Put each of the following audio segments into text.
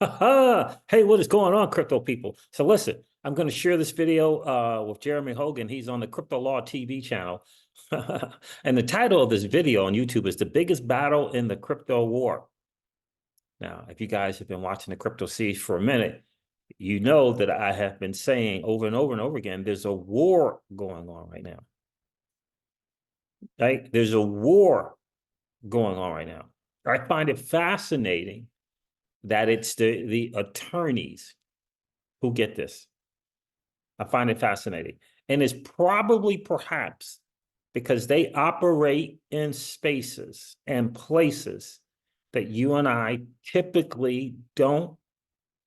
Hey, what is going on, crypto people? So listen, I'm going to share this video with Jeremy Hogan. He's on the Crypto Law TV channel. And the title of this video on YouTube is The Biggest Battle in the Crypto War. Now, if you guys have been watching the Crypto Siege for a minute, you know that I have been saying over and over and over again, there's a war going on right now. Right? There's a war going on right now. I find it fascinating that it's the attorneys who get this. I find it fascinating. And it's probably perhaps because they operate in spaces and places that you and I typically don't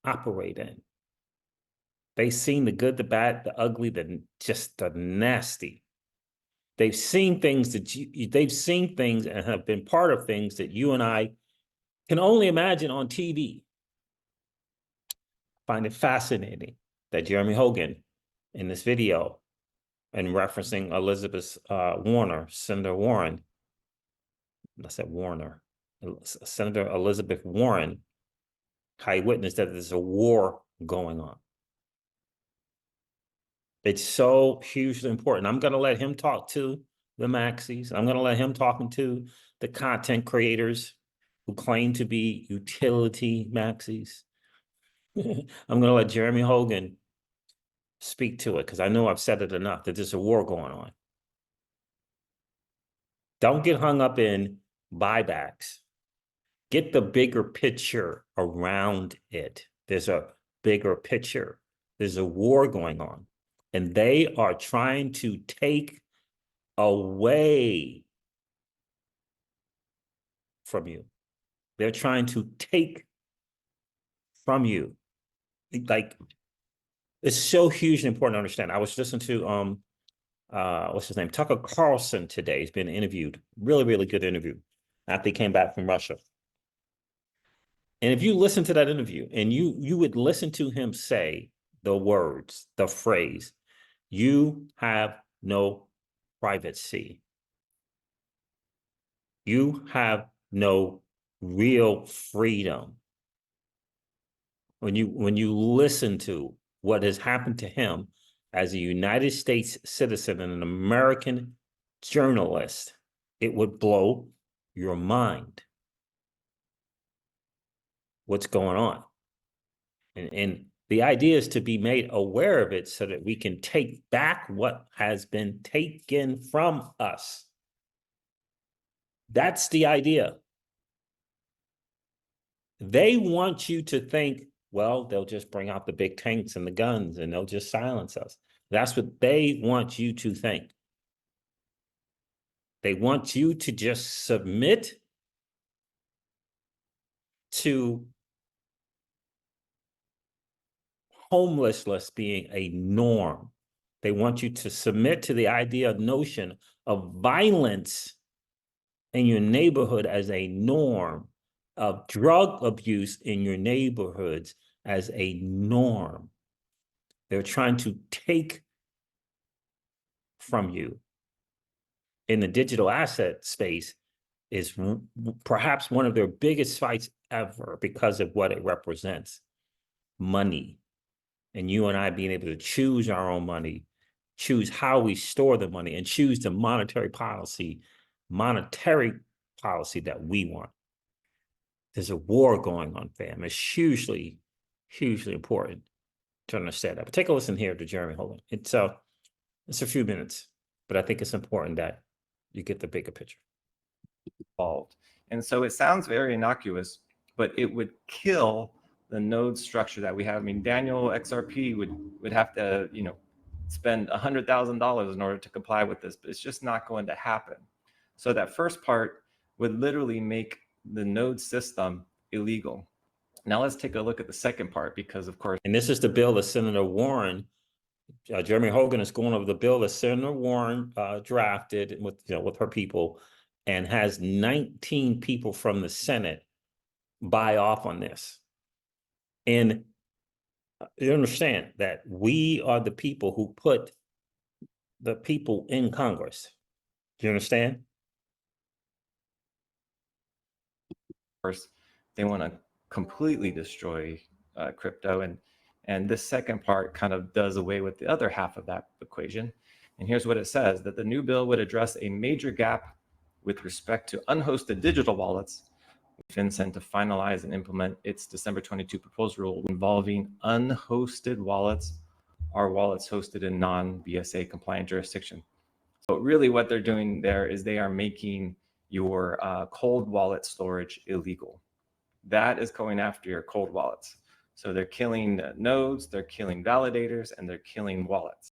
operate in. They've seen the good, the bad, the ugly, just the nasty. They've seen things they've seen things and have been part of things that you and I can only imagine on TV. Find it fascinating that Jeremy Hogan in this video and referencing Elizabeth Warner, Senator Warren, I said Warner, Senator Elizabeth Warren, I witnessed that there's a war going on. It's so hugely important. I'm going to let him talk to the maxis. I'm going to let him talking to the content creators who claim to be utility maxis. I'm going to let Jeremy Hogan speak to it because I know I've said it enough that there's a war going on. Don't get hung up in buybacks. Get the bigger picture around it. There's a bigger picture. There's a war going on, and they are trying to take away from you. They're trying to take from you. Like, it's so hugely important to understand. I was listening to what's his name? Tucker Carlson today. He's been interviewed. Really, really good interview after he came back from Russia. And if you listen to that interview and you would listen to him say the words, the phrase, you have no privacy. You have no real freedom. When you listen to what has happened to him as a United States citizen and an American journalist, it would blow your mind. What's going on? And the idea is to be made aware of it so that we can take back what has been taken from us. That's the idea. They want you to think, well, they'll just bring out the big tanks and the guns and they'll just silence us. That's what they want you to think. They want you to just submit to homelessness being a norm. They want you to submit to the idea, notion of violence in your neighborhood as a norm, of drug abuse in your neighborhoods as a norm. They're trying to take from you. In the digital asset space is perhaps one of their biggest fights ever because of what it represents. Money. And you and I being able to choose our own money, choose how we store the money, and choose the monetary policy that we want. There's a war going on, fam. It's hugely, hugely important to understand that. But take a listen here to Jeremy Hogan. It's a few minutes, but I think it's important that you get the bigger picture. Involved. And so it sounds very innocuous, but it would kill the node structure that we have. I mean, Daniel XRP would have to, spend $100,000 in order to comply with this, but it's just not going to happen. So that first part would literally make the node system illegal. Now let's take a look at the second part, because of course, and this is the bill that Senator Warren, Jeremy Hogan is going over the bill that Senator Warren drafted with her people, and has 19 people from the Senate buy off on this. And you understand that we are the people who put the people in Congress. Do you understand? of course, they want to completely destroy crypto. And this second part kind of does away with the other half of that equation. And here's what it says: that the new bill would address a major gap with respect to unhosted digital wallets. FinCEN to finalize and implement its December 22 proposed rule involving unhosted wallets or wallets hosted in non-BSA compliant jurisdiction. So really what they're doing there is they are making your cold wallet storage illegal. That is going after your cold wallets. So they're killing nodes, they're killing validators, and they're killing wallets.